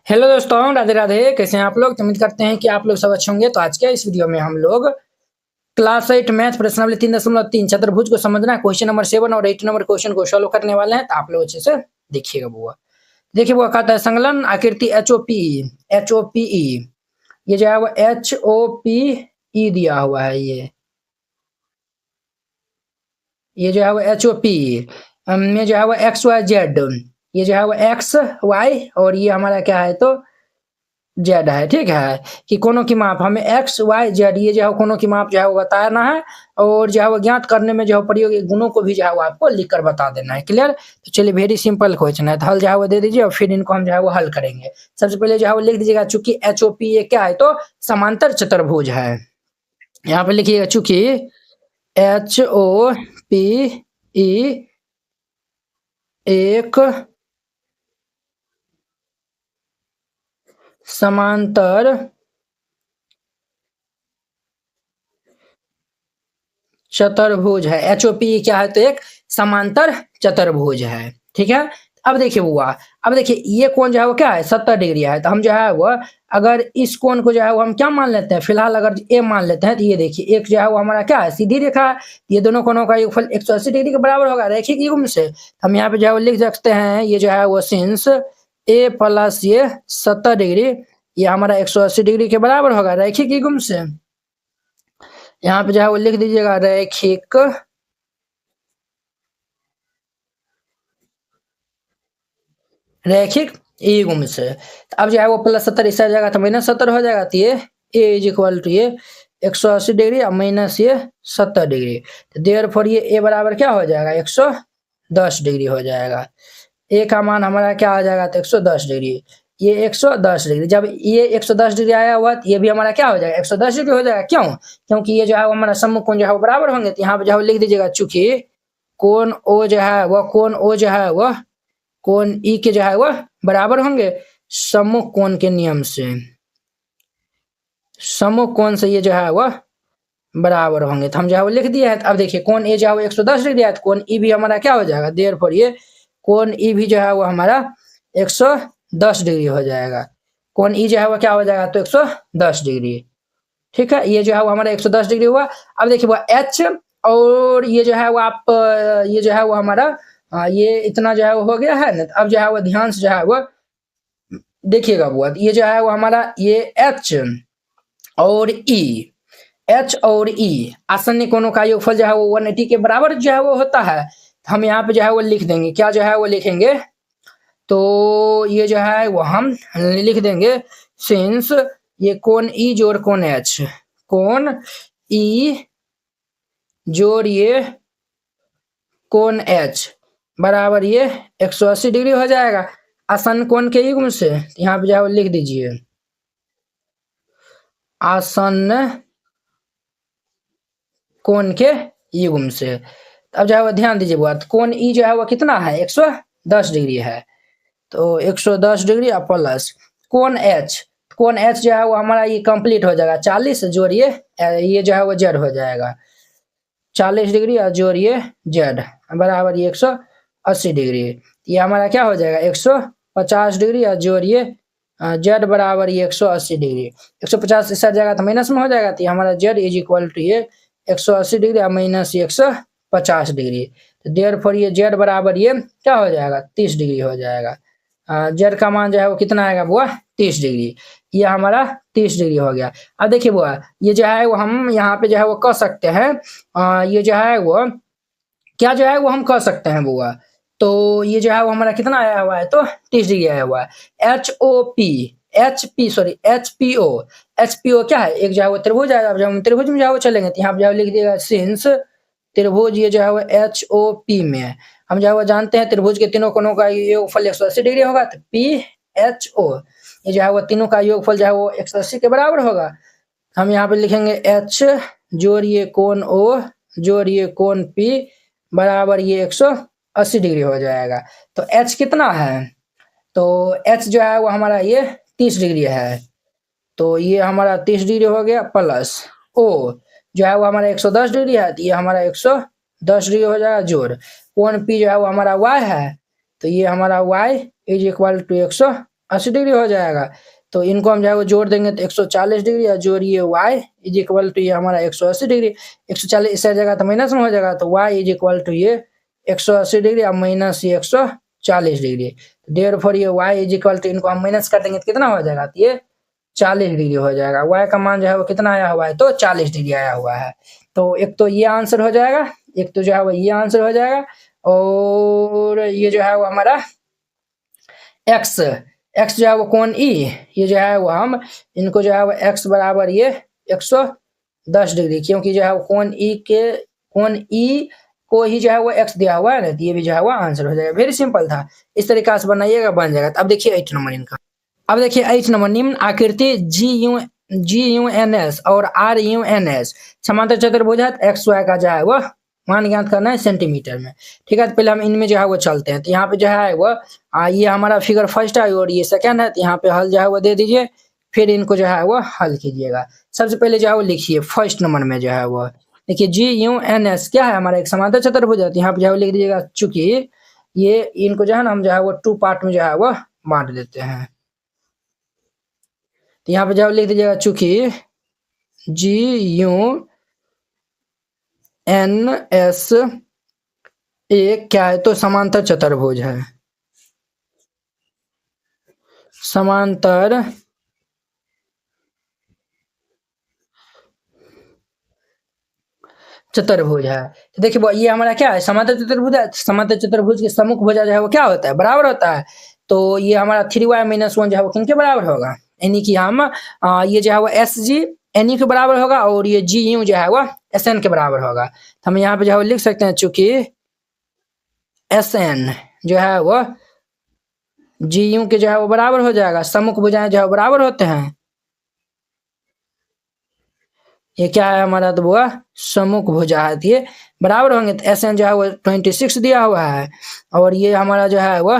Hello दोस्तों, राधे राधे। कैसे हैं आप लोग? तो उम्मीद करते हैं कि आप लोग सब अच्छे होंगे। तो आज के इस वीडियो में हम लोग क्लास 8 मैथ प्रश्नावली 3.3 चतुर्भुज को समझना है। क्वेश्चन नंबर 7 और 8 नंबर क्वेश्चन को सॉल्व करने वाले हैं। तो आप लोग अच्छे से देखिएगा बुआ। देखिए बुआ, कहता है संलग्न आकृति एच ओ पी ई ये जो है वो HOPE दिया हुआ है। ये जो है वो HOP में जो है वो XYZ, ये जो है वो XY और ये हमारा क्या है तो जेड है। ठीक है कि कोनों की माप हमें XYZ ये जो है कोनों की माप जो है वो बताना है और जो है वो ज्ञात करने में जो है प्रयोग गुणों को भी जो है वो आपको लिख कर बता देना है। क्लियर? तो चलिए, वेरी सिंपल क्वेश्चन है। तो हल जो है वो दे दीजिए और फिर इनको हम जो है वो हल करेंगे। सबसे पहले जो है वो लिख दीजिएगा, चूंकि HOP ये क्या है तो समांतर चतुर्भुज है। यहाँ पे लिखिएगा चूंकि HOPE एक समांतर चतुर्भुज है। HOP क्या है तो एक समांतर चतुर्भुज है। ठीक है, अब देखिए बुआ, अब देखिए ये कोण जो है वो क्या है 70 डिग्री है। तो हम जो है वो अगर इस कोण को जो है वो हम क्या मान लेते हैं, फिलहाल अगर ए मान लेते हैं। तो ये देखिए एक जो है वो हमारा क्या है सीधी रेखा है। ये दोनों कोणों का योगफल 180 डिग्री के बराबर होगा रैखिक युग्म से। हम यहाँ पे जो है वो लिख सकते हैं ये जो है वो सिंस ए प्लस ये 70 डिग्री ये हमारा 180 डिग्री के बराबर होगा रैखिक युग्म से। यहाँ पे जो है वो लिख दीजिएगा रैखिक रैखिक युग्म से। अब जो है वो प्लस 70 इस जाएगा तो माइनस 70 हो जाएगा। तो ये ए इज इक्वल टू ये 180 डिग्री और माइनस ये 70 डिग्री। तो देयरफॉर ये ए बराबर क्या हो जाएगा 110 डिग्री हो जाएगा। ए का मान हमारा क्या आ जाएगा तो 110 डिग्री। ये 110 डिग्री, जब ये 110 डिग्री आया हुआ तो ये भी हमारा क्या हो जाएगा 110 डिग्री हो जाएगा। क्यों? क्योंकि ये जो है हमारा सम्मुख कोण जो है वो बराबर होंगे। तो यहाँ पे जो है लिख दीजिएगा चूंकि कोण ओ जो है वह कोण ओ जो है वह कोण ई के जो है वह बराबर होंगे सम्मुख कोण के नियम से। सम्मुख कोण से ये जो है वह बराबर होंगे। तो हम जो है वो लिख दिए है। अब देखिए कोण ए जो है वो 110 डिग्री है तो कोण ई भी हमारा क्या हो जाएगा देयरफॉर ये कोण ई भी जो है वो हमारा 110 डिग्री हो जाएगा। कोण ई जो है वो क्या हो जाएगा तो 110 डिग्री। ठीक है, ये जो है वो हमारा 110 डिग्री हुआ। अब देखिए वो एच और ये जो है वो आप ये जो है वो हमारा ये इतना जो है वो हो गया है ना। अब जो है वो ध्यान से जो है वो देखिएगा वो ये जो है वो हमारा ये एच और ई एच और ई आसन्न कोणों का योगफल जो है वो 180 के बराबर जो है वो होता है। हम यहाँ पे जो है वो लिख देंगे, क्या जो है वो लिखेंगे तो ये जो है वो हम लिख देंगे सिंस ये कोण ई जोड़ कोण एच, कोण ई जोड़ ये कोण एच बराबर ये 180 डिग्री हो जाएगा आसन्न कोण के युग्म से। यहाँ पे जो है लिख दीजिए आसन्न कोण के युग्म से। अब जो है वो ध्यान दीजिए बात, कोण ई जो है वो कितना है 110 डिग्री है। तो 110 डिग्री और प्लस कोण एच जो है वो हमारा ये कंप्लीट हो जाएगा 40 जोड़िए ये जो है वो जेड हो जाएगा 40 डिग्री और जोड़िए जेड बराबर ये 180 डिग्री। ये हमारा क्या हो जाएगा 150 डिग्री और जोड़िए जेड बराबर ये 180 डिग्री। 150 इस जाएगा तो माइनस में हो जाएगा। तो हमारा जेड इज इक्वल टू ये 180 डिग्री और माइनस 150 डिग्री। तो देयरफॉर ये जेड बराबर ये क्या हो जाएगा 30 डिग्री हो जाएगा। जेड का मान जो है वो कितना आएगा बुआ 30 डिग्री। ये हमारा 30 डिग्री हो गया। अब देखिए बुआ ये जो है वो हम यहाँ पे जो है वो कह सकते हैं ये जो है वो क्या जो है वो हम कह सकते हैं बुआ। तो ये जो है वो हमारा कितना आया हुआ है तो 30 डिग्री आया हुआ है। एच पी ओ क्या है एक जो है वो त्रिभुज है। अब जब हम त्रिभुज में जो है वो चलेंगे तो यहाँ पे जो है लिख दिएगा सिंस त्रिभुज ये जो है वो HOP में है। हम जो है वो जानते हैं त्रिभुज के तीनों कोणों का योगफल 180 डिग्री होगा। तो PHO ये जो है वो तीनों का योगफल जो है वो 180 के बराबर होगा। हम यहाँ पे लिखेंगे H जोड़िए कोण O जोड़िए कोण P बराबर ये 180 डिग्री हो जाएगा। तो H कितना है तो H जो है वो हमारा ये 30 डिग्री है। तो ये हमारा 30 डिग्री हो गया प्लस O जो है वो हमारा 110 डिग्री है। तो ये हमारा 110 डिग्री हो जाएगा जोड़ कोण P जो है वो हमारा Y है। तो ये हमारा Y is equal to 180 80 degree हो जाएगा। तो इनको हम जो है वो जोड़ देंगे तो 140 डिग्री, और जोड़िए y इज इक्वल टू ये हमारा 180 डिग्री। 140 इस साइड जाएगा तो माइनस में हो जाएगा, तो y इज इक्वल टू ये 180 डिग्री और माइनस ये 140 डिग्री। देयरफॉर ये y इज इक्वल टू, इनको हम माइनस कर देंगे तो कितना हो जाएगा, तो ये 40 डिग्री हो जाएगा। y का मान जो है वो कितना आया हुआ है, तो 40 डिग्री आया हुआ है। तो एक तो ये आंसर हो जाएगा, एक तो जो है वो ये आंसर हो जाएगा, और ये जो है वो हमारा x जो है वो कोण E, ये जो है वो हम इनको जो है वो x बराबर ये 110 डिग्री, क्योंकि जो है वो कोण E को ही जो है वो x दिया हुआ है ना, तो ये भी जो है वो आंसर हो जाएगा। वेरी सिंपल था, इस तरीका से बनाइएगा बन जाएगा। अब देखिए 8 नंबर इनका। अब देखिए 8 नंबर, निम्न आकृति GUNS और RUNS समांतर चतुर्भुज है, एक्स वाई का जो है वो मान ज्ञात करना है सेंटीमीटर में। ठीक है, तो पहले हम इनमें जो है वो चलते हैं। तो यहाँ पे जो है वो ये हमारा फिगर फर्स्ट है और ये सेकंड है, तो यहाँ पे हल जो है वो दे दीजिए, फिर इनको जो है वो हल कीजिएगा। सबसे पहले जो है वो लिखिए फर्स्ट नंबर में जो है वो देखिए GUNS क्या है, हमारा एक समांतर चतुर्भुज है। तो यहाँ पे जो है वो लिख दीजिएगा, चूंकि ये इनको जो है ना हम जो है वो 2 पार्ट में जो है वो बांट देते हैं। तो यहाँ पे जो लिख दीजिएगा, चूंकि GUNS एक क्या है, तो समांतर चतुर्भुज है, समांतर चतुर्भुज है। तो देखिए ये हमारा क्या है, समांतर चतुर्भुज है। समांतर चतुर्भुज के सम्मुख भुजा जो है वो क्या होता है, बराबर होता है। तो ये हमारा 3y - 1 जो है वो किनके बराबर होगा, यानी कि हम ये जो है वो SG NU के बराबर होगा, और ये GU जो है वो SN के बराबर होगा। तो हम यहाँ पे जो है वो लिख सकते हैं, चूंकि SN जो है वो GU के जो है वो बराबर हो जाएगा, सम्मुख भुजाएं जो है बराबर होते हैं। ये क्या है हमारा, तो वो सम्मुख भुजा है, ये बराबर होंगे। तो SN जो है वो 26 दिया हुआ है, और ये हमारा जो है वो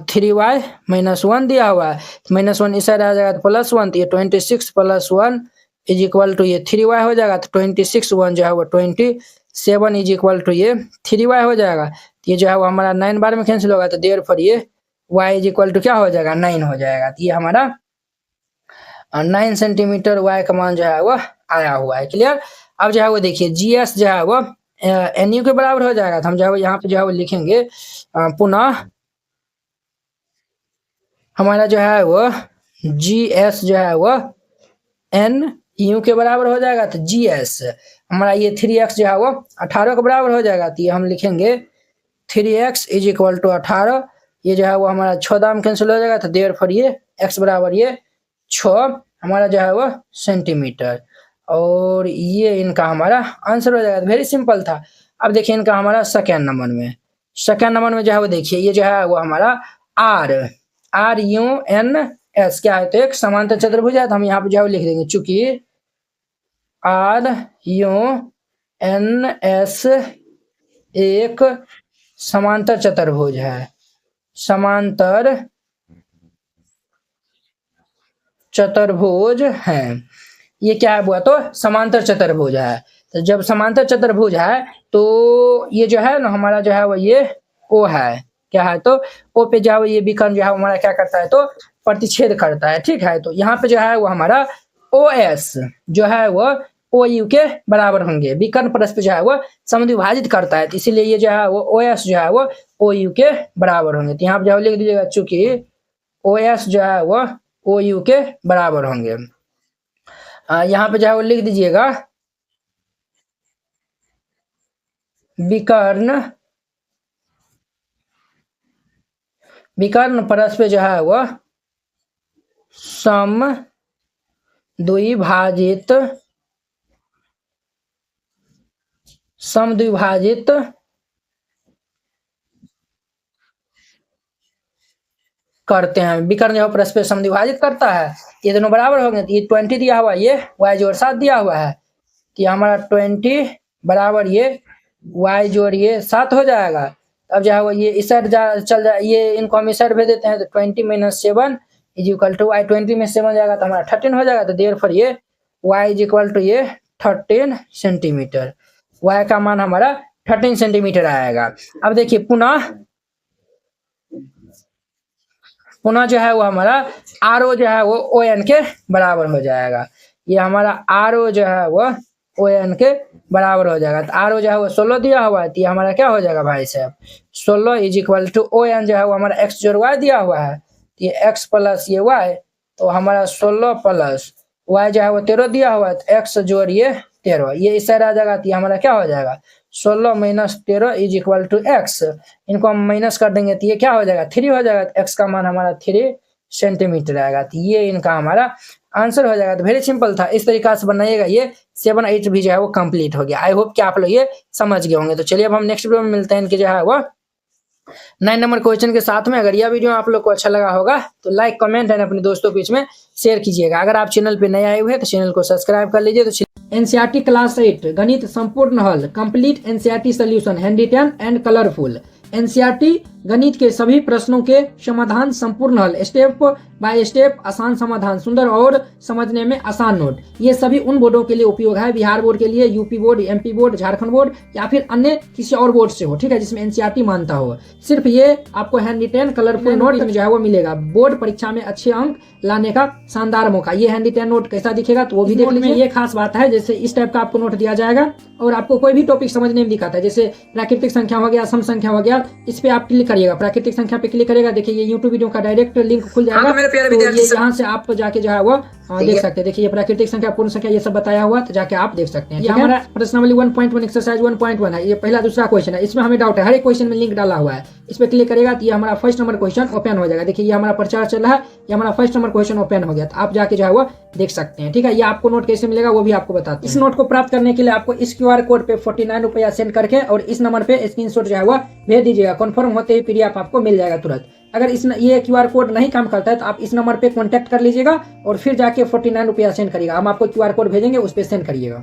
3y - 1 दिया हुआ है। -1 इस साइड आ जाएगा तो +1, तो ये 26 + 1 इज इक्वल टू ये 3y हो जाएगा। तो 26 1 जो है वो 27 इज इक्वल टू ये 3y हो जाएगा। तो ये जो है वो हमारा 9 बार में कैंसिल होगा, तो देयरफॉर ये y इज इक्वल टू क्या हो जाएगा, 9 हो जाएगा। तो ये हमारा 9 सेंटीमीटर y का मान जो है वो आया हुआ है। क्लियर। अब जो है वो देखिए GS जो है वो NU के बराबर हो जाएगा। तो हम जो है वो यहाँ पे जो है वो लिखेंगे पुनः हमारा जो है वो GS जो है वो NU के बराबर हो जाएगा। तो GS हमारा ये 3x जो है वो 18 के बराबर हो जाएगा। तो ये हम लिखेंगे 3x इज इक्वल टू 18। ये जो है वो हमारा 6 दाम कैंसिल हो जाएगा। तो देयरफॉर ये x बराबर ये 6 हमारा जो है वो सेंटीमीटर, और ये इनका हमारा आंसर हो जाएगा। वेरी सिंपल था। अब देखिए इनका हमारा सेकेंड नंबर में, सेकेंड नंबर में जो है वो देखिए ये जो है वो हमारा RUNS क्या है, तो एक समांतर चतुर्भुज है। तो हम यहाँ पे जो है लिख देंगे, चूंकि RUNS एक समांतर चतुर्भुज है, समांतर चतुर्भुज है। ये क्या है हुआ, तो समांतर चतुर्भुज है। तो जब समांतर चतुर्भुज है तो ये जो है ना हमारा जो है वो ये O है, क्या है, तो O पे जो है ये विकर्ण जो है हमारा क्या करता है, तो प्रतिच्छेद करता है। ठीक है, तो यहाँ पे जो है वो हमारा OS जो है वो OU के बराबर होंगे। विकर्ण परस्पर जो है वो समद्विभाजित करता है, तो इसीलिए ये जो है वो OS जो है वो OU के बराबर होंगे। तो यहाँ पे जो लिख दीजिएगा, चूंकि OS जो है वो OU के बराबर होंगे। यहाँ पे जो है वो लिख दीजिएगा, विकर्ण परस्पर जो है वो समद्विभाजित करते हैं। विकर्ण जो परस्पर समद्विभाजित करता है, ये दोनों बराबर हो गए। तो ये 20 दिया हुआ है, ये y जोड़ 7 दिया हुआ है। तो हमारा 20 बराबर ये y जोड़ ये 7 हो जाएगा। अब जो है वो ये इस साइड चल जाए, ये इनको हम इस साइड भेज देते हैं। तो 20 - 7 इज इक्वल टू y, 20 में 7 जाएगा तो हमारा 13 हो जाएगा। तो देयरफॉर ये y इज इक्वल टू ये 13 सेंटीमीटर, y का मान हमारा 13 सेंटीमीटर आएगा। अब देखिए पुनः पुनः जो है वो हमारा RO जो है वो ON के बराबर हो जाएगा। ये हमारा RO जो है वो ON के बराबर हो जाएगा। तो RO जो है वो 16 दिया हुआ है, तो ये हमारा क्या हो जाएगा भाई साहब 16 इज इक्वल टू ON जो है वो हमारा x जोड़ y दिया हुआ है, तो ये x प्लस ये y, तो हमारा 16 प्लस y जो है वो 13 दिया हुआ है, तो x जोड़ ये 13, ये इस साइड आ जाएगा, तो ये हमारा क्या हो जाएगा 16 minus 13 is equal to x। इनको हम माइनस कर देंगे तो ये क्या हो जाएगा 3 हो जाएगा, तो x का मान हमारा 3 सेंटीमीटर आएगा। तो ये इनका हमारा आंसर हो जाएगा। तो वेरी सिंपल था, इस तरीका से बनाइएगा। ये 7, 8 भी जो है वो कंप्लीट हो गया। आई होप कि आप लोग ये समझ गए होंगे। तो चलिए अब हम नेक्स्ट वीडियो में मिलते हैं इनके जो है वो 9 नंबर क्वेश्चन के साथ में। अगर यह वीडियो आप लोग को अच्छा लगा होगा तो लाइक, कमेंट एंड अपने दोस्तों के बीच में शेयर कीजिएगा। अगर आप चैनल पे नए आए हुए हैं तो चैनल को सब्सक्राइब कर लीजिए। तो एनसीईआरटी क्लास 8 गणित संपूर्ण हल complete NCERT solution handwritten and colourful. NCERT गणित के सभी प्रश्नों के समाधान संपूर्ण हल, स्टेप बाय स्टेप आसान समाधान, सुंदर और समझने में आसान नोट। ये सभी उन बोर्डों के लिए उपयोग है, बिहार बोर्ड के लिए, UP board, MP board, Jharkhand board या फिर अन्य किसी और बोर्ड से हो, ठीक है, जिसमें एनसीईआरटी मानता हो। सिर्फ ये आपको हैंड रिटेन कलरफुल नोट जो है वो मिलेगा। बोर्ड परीक्षा में अच्छे अंक लाने का शानदार मौका। ये हैंड रिटेन नोट कैसा दिखेगा तो वो भी देख लीजिए। ये खास बात है, जैसे इस टाइप का आपको नोट दिया जाएगा और आपको कोई भी टॉपिक समझने में दिखाता है, जैसे प्राकृतिक संख्या हो गया, सम संख्या हो गया, इस पे आप क्लिक करिएगा, प्राकृतिक संख्या पे क्लिक करेगा, देखिए ये यूट्यूब वीडियो का डायरेक्ट लिंक खुल जाएगा। तो ये यहाँ से आप जाके जो है वो देख सकते हैं। देखिए ये प्राकृतिक संख्या, पूर्ण संख्या, ये सब बताया हुआ, तो जाके आप देख सकते हैं। ये हमारा प्रश्नावली 1.1 एक्सरसाइज 1.1 है। ये पहला दूसरा क्वेश्चन है, इसमें हमें डाउट है, हर एक क्वेश्चन में लिंक डाला हुआ है। इस पे क्लिक करेगा तो ये हमारा फर्स्ट नंबर क्वेश्चन ओपन हो जाएगा। देखिए ये हमारा प्रचार चल रहा है, ये हमारा फर्स्ट नंबर क्वेश्चन ओपन हो गया, तो आप जाके जो है वो देख सकते हैं, ठीक है। ये आपको नोट कैसे मिलेगा वो भी आपको बताते हैं। इस नोट को प्राप्त करने के लिए आपको इस QR कोड पे 49 रुपया सेंड करके और इस नंबर पे स्क्रीनशॉट जो है वो भेज दीजिएगा। कन्फर्म होते ही PDF आपको मिल जाएगा तुरंत। अगर ये QR कोड नहीं काम करता है तो आप इस नंबर पे कांटेक्ट कर लीजिएगा और फिर जाके 49 रुपया सेंड करिएगा। हम आपको QR कोड भेजेंगे, उस पर सेंड करिएगा।